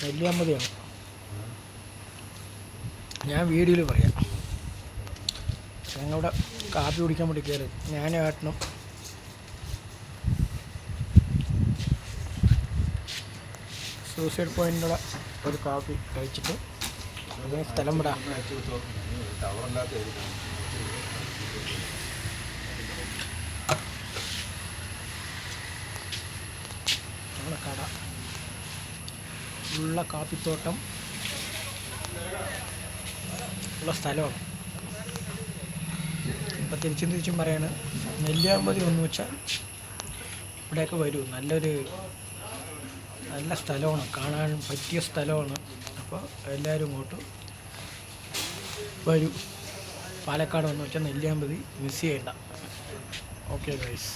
നെല്ലിയാമ്പതിയാണ്. ഞാൻ വീഡിയോയിൽ പറയാം. ഞങ്ങളുടെ കാപ്പി കുടിക്കാൻ വേണ്ടി കയറി ഞാനും ഏട്ടനും. സൂസൈഡ് പോയിന്റിലുള്ള ഒരു കാപ്പി കഴിച്ചിട്ട് അങ്ങനെ സ്ഥലം വിടാം. നമ്മുടെ കട ഉള്ള കാപ്പിത്തോട്ടം ഉള്ള സ്ഥലമാണ്. ഇപ്പം തിരിച്ചും പറയാണ്, നെല്ലിയാമ്പതി എന്ന് വെച്ചാൽ ഇവിടെയൊക്കെ വരൂ. നല്ല സ്ഥലമാണ്, കാണാൻ പറ്റിയ സ്ഥലമാണ്. അപ്പോൾ എല്ലാവരും ഇങ്ങോട്ട് വരൂ. പാലക്കാട് എന്ന് വെച്ചാൽ നെല്ലിയാമ്പതി മിസ് ചെയ്യണ്ട. Okay guys.